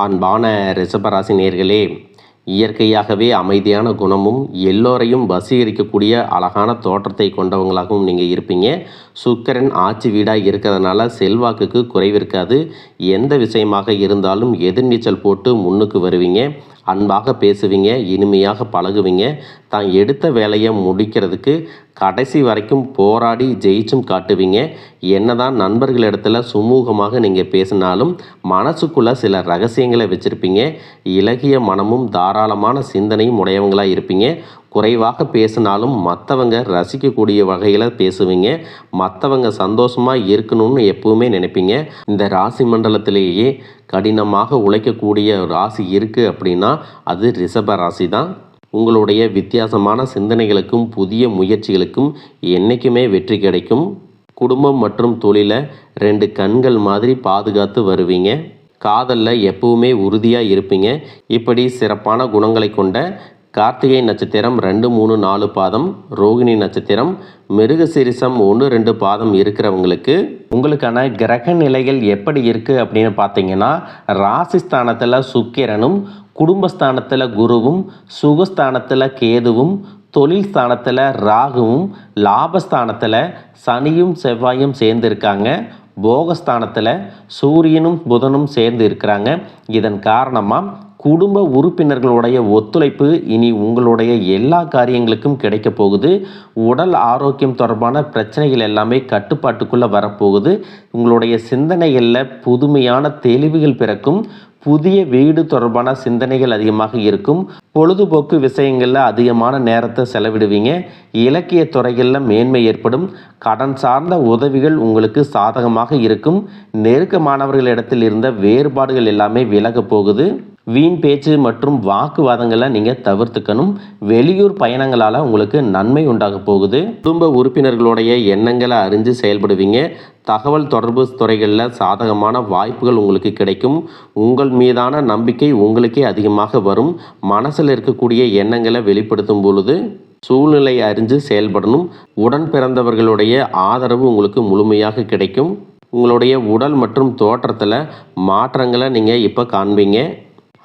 அன்பான ரிஷபராசி நேயர்களே, இயற்கையாகவே அமைதியான குணமும் எல்லோரையும் வசீகரிக்கக்கூடிய அழகான தோற்றத்தை கொண்டவங்களாகவும் நீங்கள் இருப்பீங்க. சுக்கிரன் ஆட்சி வீடாக இருக்கிறதுனால செல்வாக்குக்கு குறைவிருக்காது. எந்த விஷயமாக இருந்தாலும் எதிர்நீச்சல் போட்டு முன்னுக்கு வருவீங்க. அன்பாக பேசுவீங்க, இனிமையாக பழகுவீங்க. தான் எடுத்த வேலையை முடிக்கிறதுக்கு கடைசி வரைக்கும் போராடி ஜெயிச்சும் காட்டுவீங்க. என்னதான் நண்பர்களிடத்துல சுமூகமாக நீங்கள் பேசினாலும் மனசுக்குள்ளே சில ரகசியங்களை வச்சுருப்பீங்க. இலகிய மனமும் தாராளமான சிந்தனையும் உடையவங்களாக இருப்பீங்க. குறைவாக பேசினாலும் மற்றவங்க ரசிக்கக்கூடிய வகையில் பேசுவீங்க. மற்றவங்க சந்தோஷமாக இருக்கணும்னு எப்பவுமே நினைப்பீங்க. இந்த ராசி மண்டலத்திலேயே கடினமாக உழைக்கக்கூடிய ராசி இருக்குது அப்படின்னா அது ரிஷப ராசி தான். உங்களுடைய வித்தியாசமான சிந்தனைகளுக்கும் புதிய முயற்சிகளுக்கும் என்றைக்குமே வெற்றி கிடைக்கும். குடும்பம் மற்றும் தொழிலை ரெண்டு கண்கள் மாதிரி பாதுகாத்து வருவீங்க. காதலில் எப்பவுமே உறுதியாக இருப்பீங்க. இப்படி சிறப்பான குணங்களை கொண்ட கார்த்திகை நட்சத்திரம் 2, 3, 4 பாதம், ரோகிணி நட்சத்திரம், மிருகசீரிசம் 1, 2 பாதம் இருக்கிறவங்களுக்கு உங்களுக்கான கிரக நிலைகள் எப்படி இருக்குது அப்படின்னு பார்த்தீங்கன்னா, ராசிஸ்தானத்தில் சுக்கிரனும், குடும்பஸ்தானத்தில் குருவும், சுகஸ்தானத்தில் கேதுவும், தொழில் ஸ்தானத்தில் ராகுவும், லாபஸ்தானத்தில் சனியும் செவ்வாயும் சேர்ந்து இருக்காங்க. போகஸ்தானத்தில் சூரியனும் புதனும் சேர்ந்து இருக்கிறாங்க. இதன் காரணமாக குடும்ப உறுப்பினர்களுடைய ஒத்துழைப்பு இனி உங்களுடைய எல்லா காரியங்களுக்கும் கிடைக்க போகுது. உடல் ஆரோக்கியம் தொடர்பான பிரச்சனைகள் எல்லாமே கட்டுப்பாட்டுக்குள்ளே வரப்போகுது. உங்களுடைய சிந்தனைகளில் புதுமையான தெளிவுகள் பிறக்கும். புதிய வீடு தொடர்பான சிந்தனைகள் அதிகமாக இருக்கும். பொழுதுபோக்கு விஷயங்களில் அதிகமான நேரத்தை செலவிடுவீங்க. இலக்கிய துறைகளில் மேன்மை ஏற்படும். கடன் சார்ந்த உதவிகள் உங்களுக்கு சாதகமாக இருக்கும். நெருக்கமானவர்களிடத்தில் இருந்த வேறுபாடுகள் எல்லாமே விலக போகுது. வீண் பேச்சு மற்றும் வாக்குவாதங்களை நீங்கள் தவிர்த்துக்கணும். வெளியூர் பயணங்களால் உங்களுக்கு நன்மை உண்டாக போகுது. குடும்ப உறுப்பினர்களுடைய எண்ணங்களை அறிஞ்சு செயல்படுவீங்க. தகவல் தொடர்பு துறைகளில் சாதகமான வாய்ப்புகள் உங்களுக்கு கிடைக்கும். உங்கள் மீதான நம்பிக்கை உங்களுக்கே அதிகமாக வரும். மனசில் இருக்கக்கூடிய எண்ணங்களை வெளிப்படுத்தும் பொழுது சூழ்நிலை அறிஞ்சு செயல்படணும். உடன் பிறந்தவர்களுடைய ஆதரவு உங்களுக்கு முழுமையாக கிடைக்கும். உங்களுடைய உடல் மற்றும் தோற்றத்தில் மாற்றங்களை நீங்கள் இப்போ காண்பீங்க.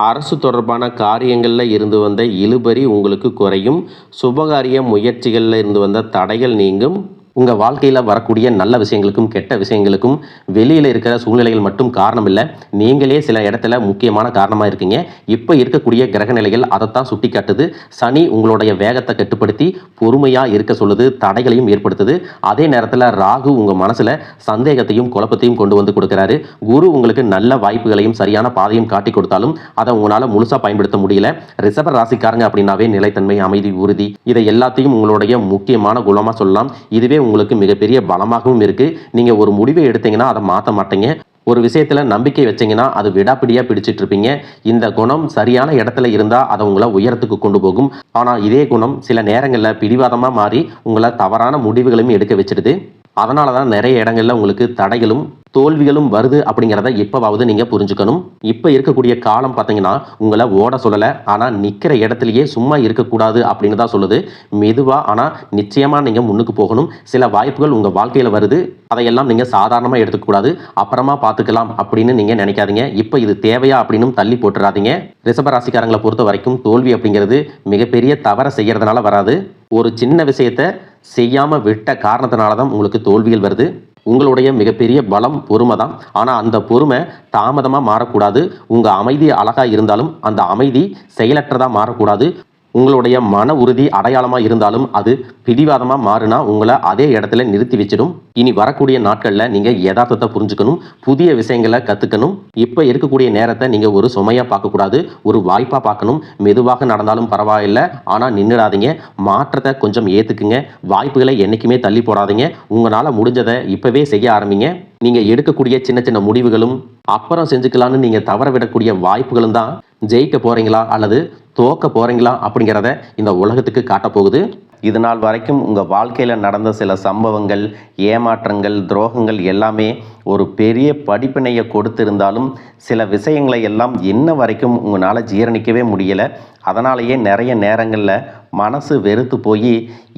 அரசு தொடர்பான காரியங்களில் இருந்து வந்த இழுபறி உங்களுக்கு குறையும். சுபகாரிய முயற்சிகளில் இருந்து வந்த தடைகள் நீங்கும். உங்கள் வாழ்க்கையில் வரக்கூடிய நல்ல விஷயங்களுக்கும் கெட்ட விஷயங்களுக்கும் வெளியில் இருக்கிற சூழ்நிலைகள் மட்டும் காரணம் இல்லை, நீங்களே சில இடத்துல முக்கியமான காரணமாக இருக்கீங்க. இப்போ இருக்கக்கூடிய கிரக நிலைகள் அதைத்தான் சுட்டி காட்டுது. சனி உங்களுடைய வேகத்தை கட்டுப்படுத்தி பொறுமையாக இருக்க சொல்லுது, தடைகளையும் ஏற்படுத்துது. அதே நேரத்தில் ராகு உங்கள் மனசில் சந்தேகத்தையும் குழப்பத்தையும் கொண்டு வந்து கொடுக்குறாரு. குரு உங்களுக்கு நல்ல வாய்ப்புகளையும் சரியான பாதையும் காட்டி கொடுத்தாலும் அதை உங்களால் முழுசாக பயன்படுத்த முடியல. ரிஷப ராசிக்காரங்க அப்படின்னாவே நிலைத்தன்மை, அமைதி, உறுதி, இதை எல்லாத்தையும் உங்களுடைய முக்கியமான குணமாக சொல்லலாம். இதுவே உங்களுக்கு மிகப்பெரிய பலமாகவும் இருக்குது. நீங்கள் ஒரு முடிவை எடுத்தீங்கன்னா அதை மாற்ற மாட்டீங்க. ஒரு விஷயத்தில் நம்பிக்கை வச்சிங்கன்னா அது விடாப்பிடியாக பிடிச்சிட்டு இருப்பீங்க. இந்த குணம் சரியான இடத்துல இருந்தால் அதை உங்களை உயரத்துக்கு கொண்டு போகும். ஆனால் இதே குணம் சில நேரங்களில் பிடிவாதமாக மாறி உங்களை தவறான முடிவுகளையும் எடுக்க வச்சிடுது. அதனால தான் நிறைய இடங்களில் உங்களுக்கு தடைகளும் தோல்விகளும் வருது அப்படிங்கிறத இப்போவாவது நீங்கள் புரிஞ்சுக்கணும். இப்போ இருக்கக்கூடிய காலம் பார்த்தீங்கன்னா உங்களை ஓட சொல்லலை, ஆனால் நிற்கிற இடத்துலையே சும்மா இருக்கக்கூடாது அப்படின்னு தான் சொல்லுது. மெதுவாக ஆனால் நிச்சயமாக நீங்கள் முன்னுக்கு போகணும். சில வாய்ப்புகள் உங்கள் வாழ்க்கையில் வருது, அதையெல்லாம் நீங்கள் சாதாரணமாக எடுத்துக்கூடாது. அப்புறமா பார்த்துக்கலாம் அப்படின்னு நீங்கள் நினைக்காதீங்க. இப்போ இது தேவையா அப்படின்னு தள்ளி போட்டுறாதீங்க. ரிஷபராசிக்காரங்களை பொறுத்த வரைக்கும் தோல்வி அப்படிங்கிறது மிகப்பெரிய தவறை செய்கிறதுனால வராது. ஒரு சின்ன விஷயத்தை செய்யாமல் விட்ட காரணத்தினால தான் உங்களுக்கு தோல்விகள் வருது. உங்களுடைய மிகப்பெரிய பலம் பொறுமை தான். ஆனால் அந்த பொறுமை தாமதமாக மாறக்கூடாது. உங்கள் அமைதி அழகாக இருந்தாலும் அந்த அமைதி செயலற்றதாக மாறக்கூடாது. உங்களுடைய மன உறுதி அடையாளமாக இருந்தாலும் அது பிடிவாதமாக மாறினா உங்களை அதே இடத்துல நிறுத்தி வச்சிடும். இனி வரக்கூடிய நாட்களில் நீங்கள் யதார்த்தத்தை புரிஞ்சுக்கணும். புதிய விஷயங்களை கற்றுக்கணும். இப்போ இருக்கக்கூடிய நேரத்தை நீங்கள் ஒரு சுமையாக பார்க்கக்கூடாது, ஒரு வாய்ப்பாக பார்க்கணும். மெதுவாக நடந்தாலும் பரவாயில்லை, ஆனால் நின்றுடாதீங்க. மாற்றத்தை கொஞ்சம் ஏற்றுக்குங்க. வாய்ப்புகளை என்றைக்குமே தள்ளி போடாதீங்க. உங்களால் முடிஞ்சதை இப்போவே செய்ய ஆரம்பிங்க. நீங்கள் எடுக்கக்கூடிய சின்ன சின்ன முடிவுகளும் அப்புறம் செஞ்சுக்கலான்னு நீங்கள் தவற விடக்கூடிய வாய்ப்புகளும் தான் ஜெயிக்க போகிறீங்களா அல்லது தோக்க போகிறீங்களா அப்படிங்கிறத இந்த உலகத்துக்கு காட்டப்போகுது. இது நாள் வரைக்கும் உங்கள் வாழ்க்கையில் நடந்த சில சம்பவங்கள், ஏமாற்றங்கள், துரோகங்கள் எல்லாமே ஒரு பெரிய படிப்பினையை கொடுத்திருந்தாலும் சில விஷயங்களை எல்லாம் இன்ன வரைக்கும் உங்களால் ஜீரணிக்கவே முடியலை. அதனாலேயே நிறைய நேரங்களில் மனசு வெறுத்து போய்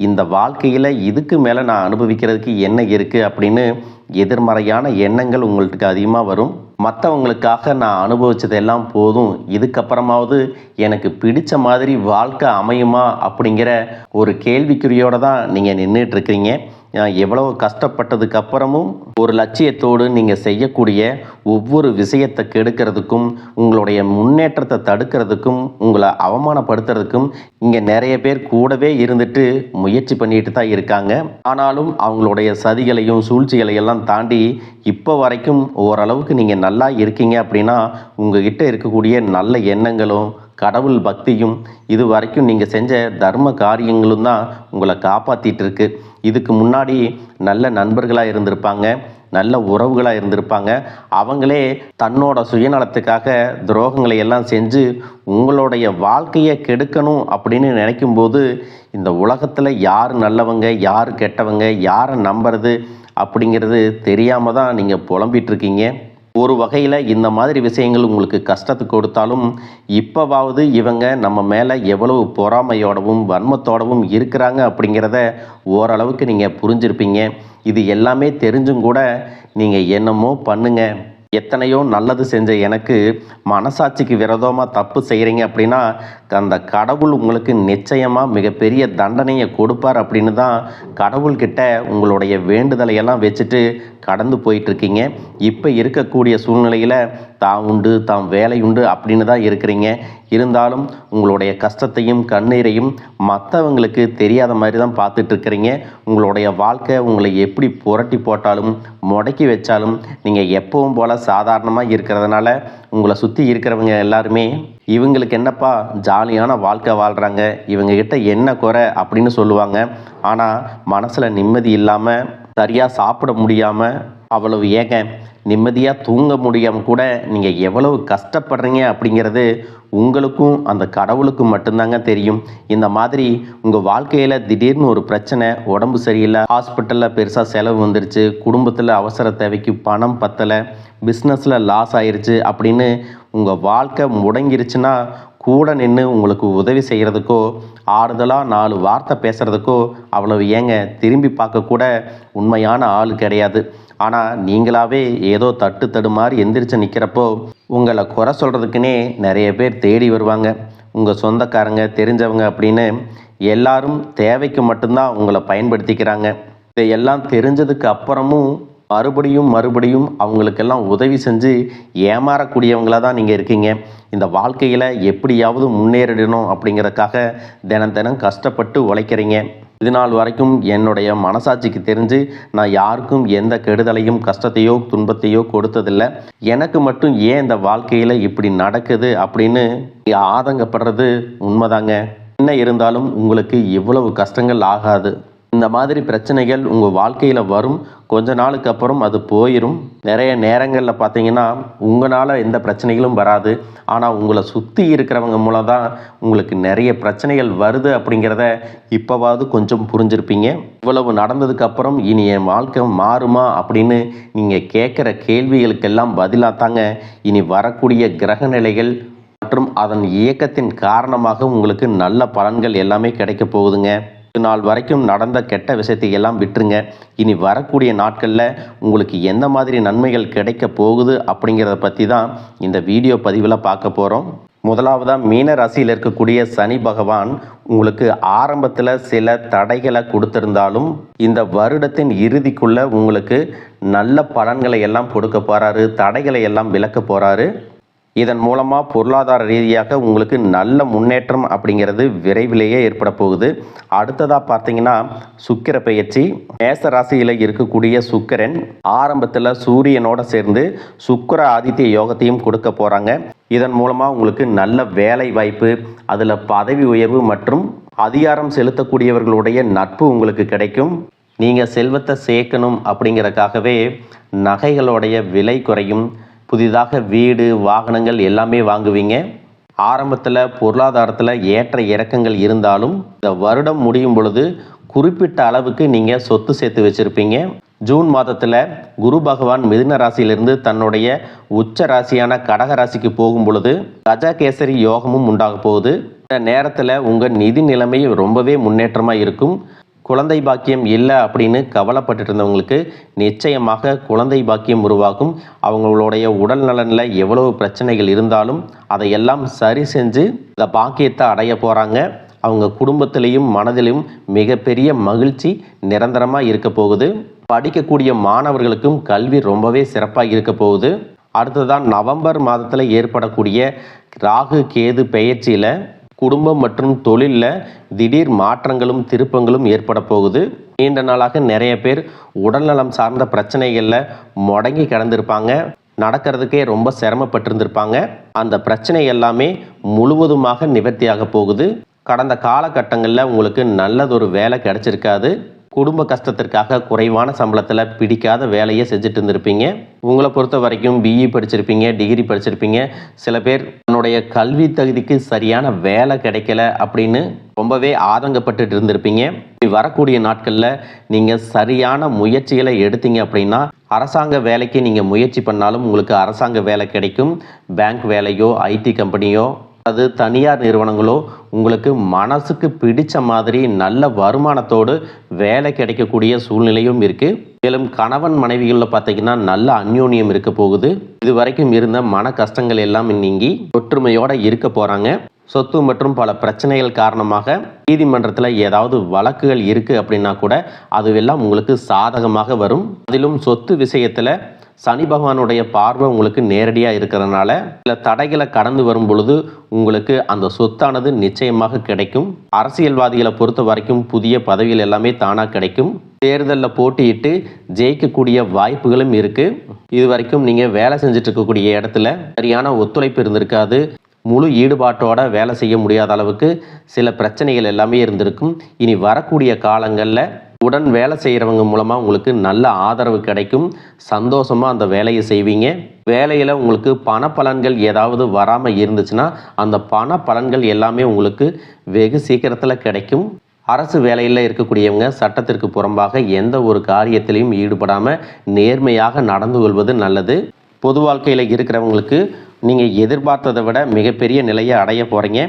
இந்த வாழ்க்கையில் இதுக்கு மேலே நான் அனுபவிக்கிறதுக்கு என்ன இருக்குது அப்படின்னு எதிர்மறையான எண்ணங்கள் உங்களுக்கு அதிகமாக வரும். மற்றவங்களுக்காக நான் அனுபவிச்சதெல்லாம் போதும், இதுக்கப்புறமாவது எனக்கு பிடிச்ச மாதிரி வாழ்க்கை அமையுமா அப்படிங்கிற ஒரு கேள்விக்குறியோடு தான் நீங்கள் நின்றுட்டுருக்கிறீங்க. எவ்வளவு கஷ்டப்பட்டதுக்கு அப்புறமும் ஒரு லட்சியத்தோடு நீங்கள் செய்யக்கூடிய ஒவ்வொரு விஷயத்தை கெடுக்கிறதுக்கும், உங்களுடைய முன்னேற்றத்தை தடுக்கிறதுக்கும், உங்களை அவமானப்படுத்துறதுக்கும் இங்கே நிறைய பேர் கூடவே இருந்துட்டு முயற்சி பண்ணிட்டு தான் இருக்காங்க. ஆனாலும் அவங்களுடைய சதிகளையும் சூழ்ச்சிகளையெல்லாம் தாண்டி இப்போ வரைக்கும் ஓரளவுக்கு நீங்கள் நல்லா இருக்கீங்க அப்படின்னா உங்ககிட்ட இருக்கக்கூடிய நல்ல எண்ணங்களும் கடவுள் பக்தியும் இது வரைக்கும் நீங்கள் செஞ்ச தர்ம காரியங்களும் தான் உங்களை காப்பாற்றிட்டு இருக்கு. இதுக்கு முன்னாடி நல்ல நண்பர்களாக இருந்திருப்பாங்க, நல்ல உறவுகளாக இருந்திருப்பாங்க. அவங்களே தன்னோட சுயநலத்துக்காக துரோகங்களை எல்லாம் செஞ்சு உங்களுடைய வாழ்க்கையை கெடுக்கணும் அப்படின்னு நினைக்கும்போது இந்த உலகத்தில் யார் நல்லவங்க யார் கெட்டவங்க யாரை நம்புறது அப்படிங்கிறது தெரியாமல் தான் நீங்கள் புலம்பிகிட்ருக்கீங்க. ஒரு வகையில் இந்த மாதிரி விஷயங்கள் உங்களுக்கு கஷ்டத்தை கொடுத்தாலும் இப்போவாவது இவங்க நம்ம மேலே எவ்வளவு பொறாமையோடவும் வன்மத்தோடவும் இருக்கிறாங்க அப்படிங்கிறத ஓரளவுக்கு நீங்கள் புரிஞ்சிருப்பீங்க. இது எல்லாமே தெரிஞ்சும் கூட நீங்கள் என்னமோ பண்ணுங்க, எத்தனையோ நல்லது செஞ்ச எனக்கு மனசாட்சிக்கு விரோதமாக தப்பு செய்கிறீங்க அப்படின்னா அந்த கடவுள் உங்களுக்கு நிச்சயமாக மிகப்பெரிய தண்டனையை கொடுப்பார் அப்படின்னு தான் கடவுள்கிட்ட உங்களுடைய வேண்டுதலையெல்லாம் வச்சுட்டு கடந்து போயிட்டுருக்கீங்க. இப்போ இருக்கக்கூடிய சூழ்நிலையில் தான் உண்டு தாம் வேலை உண்டு அப்படின்னு தான் இருக்கிறீங்க. இருந்தாலும் உங்களுடைய கஷ்டத்தையும் கண்ணீரையும் மற்றவங்களுக்கு தெரியாத மாதிரி தான் பார்த்துட்ருக்கிறீங்க. உங்களுடைய வாழ்க்கை உங்களை எப்படி புரட்டி போட்டாலும் முடக்கி வச்சாலும் நீங்கள் எப்பவும் போல் சாதாரணமாக இருக்கிறதுனால உங்களை சுற்றி இருக்கிறவங்க எல்லாருமே இவங்களுக்கு என்னப்பா ஜாலியான வாழ்க்கை வாழ்கிறாங்க, இவங்ககிட்ட என்ன குறை அப்படின்னு சொல்லுவாங்க. ஆனால் மனசில் நிம்மதி இல்லாமல் சரியாக சாப்பிட முடியாமல் அவ்வளவு ஏங்க நிம்மதியாக தூங்க முடியாமல் கூட நீங்கள் எவ்வளவு கஷ்டப்படுறீங்க அப்படிங்கிறது உங்களுக்கும் அந்த கடவுளுக்கும் மட்டும்தாங்க தெரியும். இந்த மாதிரி உங்கள் வாழ்க்கையில் திடீர்னு ஒரு பிரச்சனை, உடம்பு சரியில்லை, ஹாஸ்பிட்டலில் பெருசாக செலவு வந்துருச்சு, குடும்பத்தில் அவசர தேவைக்கு பணம் பத்தலை, பிஸ்னஸில் லாஸ் ஆயிடுச்சு அப்படின்னு உங்கள் வாழ்க்கை முடங்கிருச்சுன்னா கூட நின்று உங்களுக்கு உதவி செய்கிறதுக்கோ ஆறுதலாக 4 வார்த்தை பேசுகிறதுக்கோ அவ்வளவு ஏங்க திரும்பி பார்க்கக்கூட உண்மையான ஆள் கிடையாது. ஆனால் நீங்களாவே ஏதோ தட்டு தடுமாறி எந்திரிச்சு நிற்கிறப்போ உங்களை குறை சொல்கிறதுக்குன்னே நிறைய பேர் தேடி வருவாங்க. உங்கள் சொந்தக்காரங்க தெரிஞ்சவங்க அப்படின்னு எல்லாரும் தேவைக்கு மட்டும்தான் உங்களை பயன்படுத்திக்கிறாங்க. இதையெல்லாம் தெரிஞ்சதுக்கு அப்புறமும் மறுபடியும் அவங்களுக்கெல்லாம் உதவி செஞ்சு ஏமாறக்கூடியவங்களாக தான் நீங்கள் இருக்கீங்க. இந்த வாழ்க்கையில் எப்படியாவது முன்னேறிடணும் அப்படிங்கிறதுக்காக தினம் கஷ்டப்பட்டு உழைக்கிறீங்க. இது நாள் வரைக்கும் என்னுடைய மனசாட்சிக்கு தெரிஞ்சு நான் யாருக்கும் எந்த கெடுதலையும் கஷ்டத்தையோ துன்பத்தையோ கொடுத்ததில்லை. எனக்கு மட்டும் ஏன் இந்த வாழ்க்கையில் இப்படி நடக்குது அப்படின்னு ஆதங்கப்படுறது உண்மைதாங்க. என்ன இருந்தாலும் உங்களுக்கு இவ்வளவு கஷ்டங்கள் ஆகாது. இந்த மாதிரி பிரச்சனைகள் உங்கள் வாழ்க்கையில் வரும், கொஞ்ச நாளுக்கு அப்புறம் அது போயிடும். நிறைய நேரங்களில் பார்த்தீங்கன்னா உங்களால் எந்த பிரச்சனைகளும் வராது, ஆனால் உங்களை சுற்றி இருக்கிறவங்க மூலம் தான் உங்களுக்கு நிறைய பிரச்சனைகள் வருது அப்படிங்கிறத இப்போவாவது கொஞ்சம் புரிஞ்சிருப்பீங்க. இவ்வளவு நடந்ததுக்கப்புறம் இனி என் வாழ்க்கை மாறுமா அப்படின்னு நீங்கள் கேட்குற கேள்விகளுக்கெல்லாம் பதிலாக தாங்க இனி வரக்கூடிய கிரக நிலைகள் மற்றும் அதன் இயக்கத்தின் காரணமாக உங்களுக்கு நல்ல பலன்கள் எல்லாமே கிடைக்க போகுதுங்க. நாள் வரைக்கும் நடந்த கெட்ட விஷயத்தை எல்லாம் விட்டுருங்க. இனி வரக்கூடிய நாட்களில் உங்களுக்கு எந்த மாதிரி நன்மைகள் கிடைக்க போகுது அப்படிங்கிறத பற்றி தான் இந்த வீடியோ பதிவில் பார்க்க போகிறோம். முதலாவதாக மீன ராசியில் இருக்கக்கூடிய சனி பகவான் உங்களுக்கு ஆரம்பத்தில் சில தடைகளை கொடுத்திருந்தாலும் இந்த வருடத்தின் இறுதிக்குள்ளே உங்களுக்கு நல்ல பலன்களை எல்லாம் கொடுக்க போகிறாரு, தடைகளை எல்லாம் விலக்க போகிறாரு. இதன் மூலமாக பொருளாதார ரீதியாக உங்களுக்கு நல்ல முன்னேற்றம் அப்படிங்கிறது விரைவிலேயே ஏற்பட போகுது. அடுத்ததாக பார்த்தீங்கன்னா சுக்கிர பெயர்ச்சி. மேச ராசியில் இருக்கக்கூடிய சுக்கிரன் ஆரம்பத்தில் சூரியனோட சேர்ந்து சுக்கிர ஆதித்ய யோகத்தையும் கொடுக்க போகிறாங்க. இதன் மூலமாக உங்களுக்கு நல்ல வேலை வாய்ப்பு, அதில் பதவி உயர்வு மற்றும் அதிகாரம் செலுத்தக்கூடியவர்களுடைய நட்பு உங்களுக்கு கிடைக்கும். நீங்கள் செல்வத்தை சேர்க்கணும் அப்படிங்கிறதுக்காகவே நகைகளுடைய விலை குறையும், புதிதாக வீடு வாகனங்கள் எல்லாமே வாங்குவீங்க. ஆரம்பத்தில் பொருளாதாரத்தில் ஏற்ற இறக்கங்கள் இருந்தாலும் இந்த வருடம் முடியும் பொழுது குறிப்பிட்ட அளவுக்கு நீங்கள் சொத்து சேர்த்து வச்சுருப்பீங்க. ஜூன் மாதத்தில் குரு பகவான் மிதுன ராசியிலிருந்து தன்னுடைய உச்ச ராசியான கடக ராசிக்கு போகும் பொழுது கஜகேசரி யோகமும் உண்டாக போகுது. இந்த நேரத்தில் உங்கள் நிதி நிலைமை ரொம்பவே முன்னேற்றமாக இருக்கும். குழந்தை பாக்கியம் இல்லை அப்படின்னு கவலைப்பட்டு இருந்தவங்களுக்கு நிச்சயமாக குழந்தை பாக்கியம் உருவாகும். அவங்களுடைய உடல் நலனில் எவ்வளவு பிரச்சனைகள் இருந்தாலும் அதையெல்லாம் சரி செஞ்சு இந்த பாக்கியத்தை அடைய போகிறாங்க. அவங்க குடும்பத்திலையும் மனதிலும் மிகப்பெரிய மகிழ்ச்சி நிரந்தரமாக இருக்க போகுது. படிக்கக்கூடிய மாணவர்களுக்கும் கல்வி ரொம்பவே சிறப்பாக இருக்க போகுது. அடுத்ததான் நவம்பர் மாதத்தில் ஏற்படக்கூடிய ராகு கேது பெயர்ச்சியில் குடும்பம் மற்றும் தொழிலில் திடீர் மாற்றங்களும் திருப்பங்களும் ஏற்பட போகுது. நீண்ட நாளாக நிறைய பேர் உடல்நலம் சார்ந்த பிரச்சனைகளில் முடங்கி கிடந்திருப்பாங்க. நடக்கிறதுக்கே ரொம்ப சிரமப்பட்டிருந்திருப்பாங்க. அந்த பிரச்சனை எல்லாமே முழுவதுமாக நிவர்த்தியாக போகுது. கடந்த காலகட்டங்களில் உங்களுக்கு நல்லதொரு வேலை கிடைச்சிருக்காது. குடும்ப கஷ்டத்திற்காக குறைவான சம்பளத்தில் பிடிக்காத வேலையை செஞ்சுட்டு இருந்திருப்பீங்க. உங்களை பொறுத்த வரைக்கும் பிஇ படிச்சிருப்பீங்க, டிகிரி படிச்சிருப்பீங்க. சில பேர் தன்னுடைய கல்வி தகுதிக்கு சரியான வேலை கிடைக்கல அப்படின்னு ரொம்பவே ஆதங்கப்பட்டு இருந்திருப்பீங்க. வரக்கூடிய நாட்களில் நீங்கள் சரியான முயற்சிகளை எடுத்தீங்க அப்படின்னா அரசாங்க வேலைக்கு நீங்கள் முயற்சி பண்ணாலும் உங்களுக்கு அரசாங்க வேலை கிடைக்கும். பேங்க் வேலையோ ஐடி கம்பெனியோ அது தனியார் நிறுவனங்களோ உங்களுக்கு மனசுக்கு பிடிச்ச மாதிரி நல்ல வருமானத்தோடு வேலை கிடைக்கக்கூடிய சூழ்நிலையும் இருக்குது. மேலும் கணவன் மனைவிகளில் பார்த்தீங்கன்னா நல்ல அந்யோன்யம் இருக்க போகுது. இது வரைக்கும் இருந்த மன கஷ்டங்கள் எல்லாம் நீங்கி ஒற்றுமையோடு இருக்க போகிறாங்க. சொத்து மற்றும் பல பிரச்சனைகள் காரணமாக நீதிமன்றத்தில் ஏதாவது வழக்குகள் இருக்குது அப்படின்னா கூட அதுவெல்லாம் உங்களுக்கு சாதகமாக வரும். அதிலும் சொத்து விஷயத்தில் சனி பகவானுடைய பார்வை உங்களுக்கு நேரடியாக இருக்கிறதுனால சில தடைகளை கடந்து வரும் பொழுது உங்களுக்கு அந்த சொத்தானது நிச்சயமாக கிடைக்கும். அரசியல்வாதிகளை பொறுத்த வரைக்கும் புதிய பதவிகள் எல்லாமே தானாக கிடைக்கும். தேர்தலில் போட்டியிட்டு ஜெயிக்கக்கூடிய வாய்ப்புகளும் இருக்குது. இது வரைக்கும் நீங்கள் வேலை செஞ்சுட்டு இருக்கக்கூடிய இடத்துல சரியான ஒத்துழைப்பு இருந்திருக்காது. முழு ஈடுபாட்டோட வேலை செய்ய முடியாத அளவுக்கு சில பிரச்சனைகள் எல்லாமே இருந்திருக்கும். இனி வரக்கூடிய காலங்களில் உடன் வேலை செய்கிறவங்க மூலமாக உங்களுக்கு நல்ல ஆதரவு கிடைக்கும். சந்தோஷமாக அந்த வேலையை செய்வீங்க. வேலையில் உங்களுக்கு பண பலன்கள் ஏதாவது வராமல் இருந்துச்சுன்னா அந்த பண பலன்கள் எல்லாமே உங்களுக்கு வெகு சீக்கிரத்தில் கிடைக்கும். அரசு வேலையில் இருக்கக்கூடியவங்க சட்டத்திற்கு புறம்பாக எந்த ஒரு காரியத்திலையும் ஈடுபடாமல் நேர்மையாக நடந்து கொள்வது நல்லது. பொது வாழ்க்கையில் இருக்கிறவங்களுக்கு நீங்கள் எதிர்பார்த்ததை விட மிகப்பெரிய நிலையை அடைய போகிறீங்க.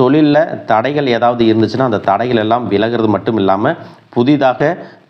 தொழிலில் தடைகள் ஏதாவது இருந்துச்சுன்னா அந்த தடைகள் எல்லாம் விலகிறது மட்டும் இல்லாமல்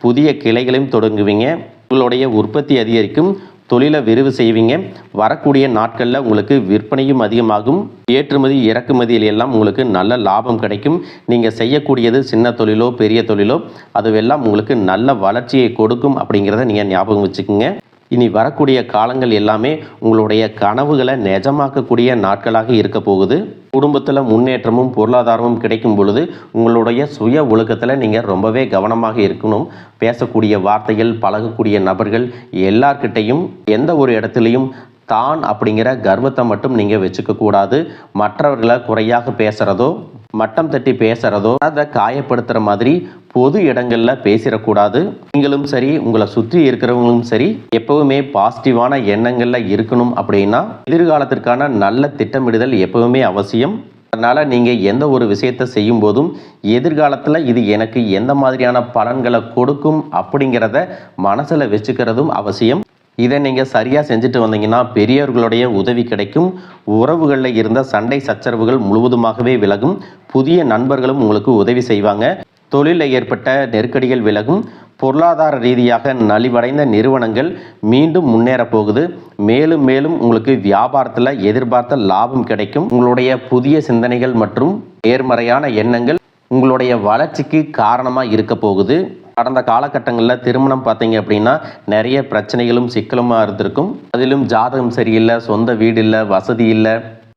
புதிய கிளைகளையும் தொடங்குவீங்க. உங்களுடைய உற்பத்தி அதிகரிக்கும். தொழிலை விரிவு செய்வீங்க. வரக்கூடிய நாட்களில் உங்களுக்கு விற்பனையும் அதிகமாகும். ஏற்றுமதி இறக்குமதியில் எல்லாம் உங்களுக்கு நல்ல லாபம் கிடைக்கும். நீங்கள் செய்யக்கூடியது சின்ன தொழிலோ பெரிய தொழிலோ அதுவெல்லாம் உங்களுக்கு நல்ல வளர்ச்சியை கொடுக்கும் அப்படிங்கிறத நீங்கள் ஞாபகம் வச்சுக்கோங்க. இனி வரக்கூடிய காலங்கள் எல்லாமே உங்களுடைய கனவுகளை நிஜமாக்கக்கூடிய நாட்களாக இருக்க போகுது. குடும்பத்தில் முன்னேற்றமும் பொருளாதாரமும் கிடைக்கும் பொழுது உங்களுடைய சுய ஒழுக்கத்தில் நீங்கள் ரொம்பவே கவனமாக இருக்கணும். பேசக்கூடிய வார்த்தைகள், பழகக்கூடிய நபர்கள் எல்லார்கிட்டையும் எந்த ஒரு இடத்துலையும் தான் அப்படிங்கிற கர்வத்தை மட்டும் நீங்கள் வச்சுக்க கூடாது. மற்றவர்களை குறையாக பேசுகிறதோ மட்டம் தட்டி பேசுகிறதோ அதை காயப்படுத்துகிற மாதிரி பொது இடங்களில் பேசிடக்கூடாது. நீங்களும் சரி உங்களை சுற்றி இருக்கிறவங்களும் சரி எப்பவுமே பாசிட்டிவான எண்ணங்களில் இருக்கணும். அப்படின்னா எதிர்காலத்திற்கான நல்ல திட்டமிடுதல் எப்பவுமே அவசியம். அதனால் நீங்கள் எந்த ஒரு விஷயத்தை செய்யும் போதும் எதிர்காலத்தில் இது எனக்கு எந்த மாதிரியான பலன்களை கொடுக்கும் அப்படிங்கிறத மனசில் வச்சுக்கிறதும் அவசியம். இதை நீங்கள் சரியாக செஞ்சுட்டு வந்தீங்கன்னா பெரியவர்களுடைய உதவி கிடைக்கும். உறவுகளில் இருந்த சண்டை சச்சரவுகள் முழுவதுமாகவே விலகும். புதிய நண்பர்களும் உங்களுக்கு உதவி செய்வாங்க. தொழிலில் ஏற்பட்ட நெருக்கடிகள் விலகும். பொருளாதார ரீதியாக நலிவடைந்த நிறுவனங்கள் மீண்டும் முன்னேற போகுது. மேலும் மேலும் உங்களுக்கு வியாபாரத்தில் எதிர்பார்த்த லாபம் கிடைக்கும். உங்களுடைய புதிய சிந்தனைகள் மற்றும் நேர்மறையான எண்ணங்கள் உங்களுடைய வளர்ச்சிக்கு காரணமாக இருக்க போகுது. கடந்த காலகட்டங்களில் திருமணம் பார்த்தீங்க அப்படின்னா நிறைய பிரச்சனைகளும் சிக்கலுமாக இருந்திருக்கும். அதிலும் ஜாதகம் சரியில்லை, சொந்த வீடு இல்லை, வசதி இல்லை,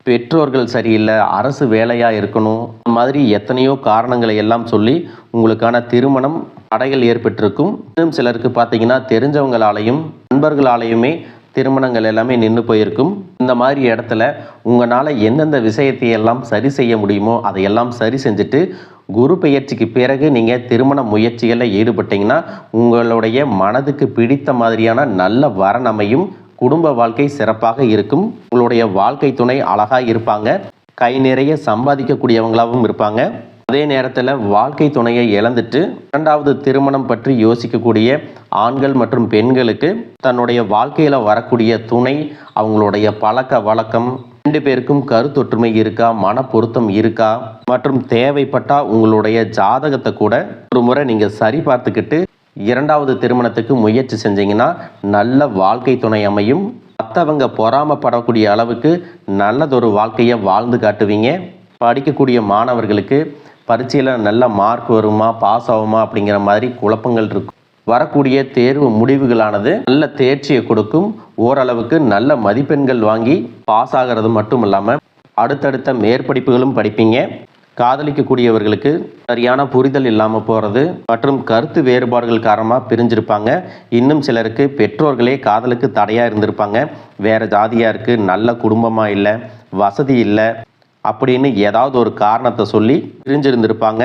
பெற்றோர்கள் சரியில்லை, அரசு வேலையாக இருக்கணும், இந்த மாதிரி எத்தனையோ காரணங்களை எல்லாம் சொல்லி உங்களுக்கான திருமணம் தடைகள் ஏற்பட்டிருக்கும். இன்னும் சிலருக்கு பார்த்தீங்கன்னா தெரிஞ்சவங்களாலையும் நண்பர்களாலையுமே திருமணங்கள் எல்லாமே நின்று போயிருக்கும். இந்த மாதிரி இடத்துல உங்களால் எந்தெந்த விஷயத்தை எல்லாம் சரி செய்ய முடியுமோ அதையெல்லாம் சரி செஞ்சுட்டு குரு பெயர்ச்சிக்கு பிறகு நீங்கள் திருமண முயற்சிகளில் ஈடுபட்டீங்கன்னா உங்களுடைய மனதுக்கு பிடித்த மாதிரியான நல்ல வரன் அமையும். குடும்ப வாழ்க்கை சிறப்பாக இருக்கும். உங்களுடைய வாழ்க்கை துணை அழகாக இருப்பாங்க. கை நிறைய சம்பாதிக்கக்கூடியவங்களாகவும் இருப்பாங்க. அதே நேரத்தில் வாழ்க்கை துணையை இழந்துட்டு இரண்டாவது திருமணம் பற்றி யோசிக்கக்கூடிய ஆண்கள் மற்றும் பெண்களுக்கு தன்னுடைய வாழ்க்கையில் வரக்கூடிய துணை அவங்களுடைய பழக்க வழக்கம், 2 பேருக்கும் கருத்தொற்றுமை இருக்கா, மன பொருத்தம் இருக்கா மற்றும் தேவைப்பட்டா உங்களுடைய ஜாதகத்தை கூட ஒரு முறை நீங்கள் சரி பார்த்துக்கிட்டு 2வது திருமணத்துக்கு முயற்சி செஞ்சீங்கன்னா நல்ல வாழ்க்கை துணை அமையும். மற்றவங்க பொறாமப்படக்கூடிய அளவுக்கு நல்லதொரு வாழ்க்கையை வாழ்ந்து காட்டுவீங்க. படிக்கக்கூடிய மாணவர்களுக்கு பரீட்சையில் நல்ல மார்க் வருமா, பாஸ் ஆகுமா அப்படிங்கிற மாதிரி குழப்பங்கள் இருக்கும். வரக்கூடிய தேர்வு முடிவுகளானது நல்ல தேர்ச்சியை கொடுக்கும். ஓரளவுக்கு நல்ல மதிப்பெண்கள் வாங்கி பாஸ் ஆகிறது மட்டும் இல்லாமல் அடுத்தடுத்த மேற்படிப்புகளும் படிப்பீங்க. காதலிக்கக்கூடியவர்களுக்கு சரியான புரிதல் இல்லாமல் போகிறது மற்றும் கருத்து வேறுபாடுகள் காரணமாக பிரிஞ்சிருப்பாங்க. இன்னும் சிலருக்கு பெற்றோர்களே காதலுக்கு தடையாக இருந்திருப்பாங்க. வேறு ஜாதியாக இருக்குது, நல்ல குடும்பமாக இல்லை, வசதி இல்லை அப்படின்னு ஏதாவது ஒரு காரணத்தை சொல்லி பிரிஞ்சிருந்திருப்பாங்க.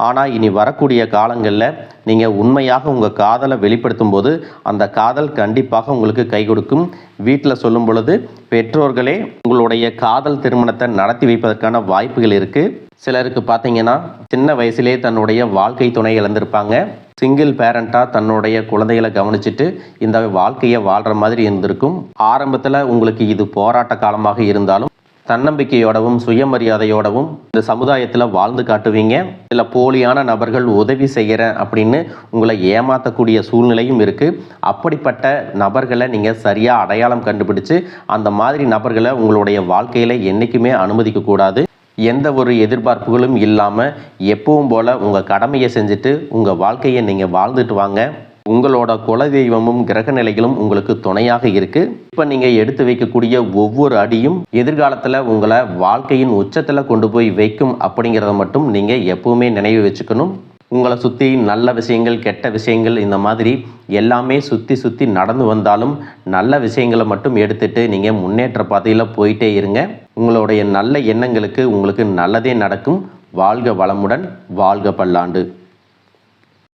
ஆனால் இனி வரக்கூடிய காலங்களில் நீங்கள் உண்மையாக உங்கள் காதலை வெளிப்படுத்தும் போது அந்த காதல் கண்டிப்பாக உங்களுக்கு கை கொடுக்கும். வீட்டில் சொல்லும் பொழுது பெற்றோர்களே உங்களுடைய காதல் திருமணத்தை நடத்தி வைப்பதற்கான வாய்ப்புகள் இருக்குது. சிலருக்கு பார்த்தீங்கன்னா சின்ன வயசுலேயே தன்னுடைய வாழ்க்கை துணை இழந்திருப்பாங்க. சிங்கிள் பேரண்ட்டாக தன்னுடைய குழந்தைகளை கவனிச்சுட்டு இந்த வாழ்க்கையை வாழ்கிற மாதிரி இருந்திருக்கும். ஆரம்பத்தில் உங்களுக்கு இது போராட்ட காலமாக இருந்தாலும் தன்னம்பிக்கையோடவும் சுயமரியாதையோடவும் இந்த சமுதாயத்தில் வாழ்ந்து காட்டுவீங்க. சில போலியான நபர்கள் உதவி செய்கிறேன் அப்படின்னு உங்களை ஏமாற்றக்கூடிய சூழ்நிலையும் இருக்குது. அப்படிப்பட்ட நபர்களை நீங்கள் சரியாக அடையாளம் கண்டுபிடிச்சு அந்த மாதிரி நபர்களை உங்களுடைய வாழ்க்கையில் என்றைக்குமே அனுமதிக்கக்கூடாது. எந்த ஒரு எதிர்பார்ப்புகளும் இல்லாமல் எப்பவும் போல் உங்கள் கடமையை செஞ்சுட்டு உங்கள் வாழ்க்கையை நீங்கள் வாழ்ந்துட்டு வாங்க. உங்களோட குலதெய்வமும் கிரக நிலைகளும் உங்களுக்கு துணையாக இருக்குது. இப்போ நீங்கள் எடுத்து வைக்கக்கூடிய ஒவ்வொரு அடியும் எதிர்காலத்தில் உங்களை வாழ்க்கையின் உச்சத்தில் கொண்டு போய் வைக்கும் அப்படிங்கிறத மட்டும் நீங்கள் எப்பவுமே நினைவு வச்சுக்கணும். உங்களை சுற்றி நல்ல விஷயங்கள், கெட்ட விஷயங்கள் இந்த மாதிரி எல்லாமே சுற்றி நடந்து வந்தாலும் நல்ல விஷயங்களை மட்டும் எடுத்துகிட்டு நீங்கள் முன்னேற்ற பாதையில் போயிட்டே இருங்க. உங்களுடைய நல்ல எண்ணங்களுக்கு உங்களுக்கு நல்லதே நடக்கும். வாழ்க வளமுடன், வாழ்க பல்லாண்டு.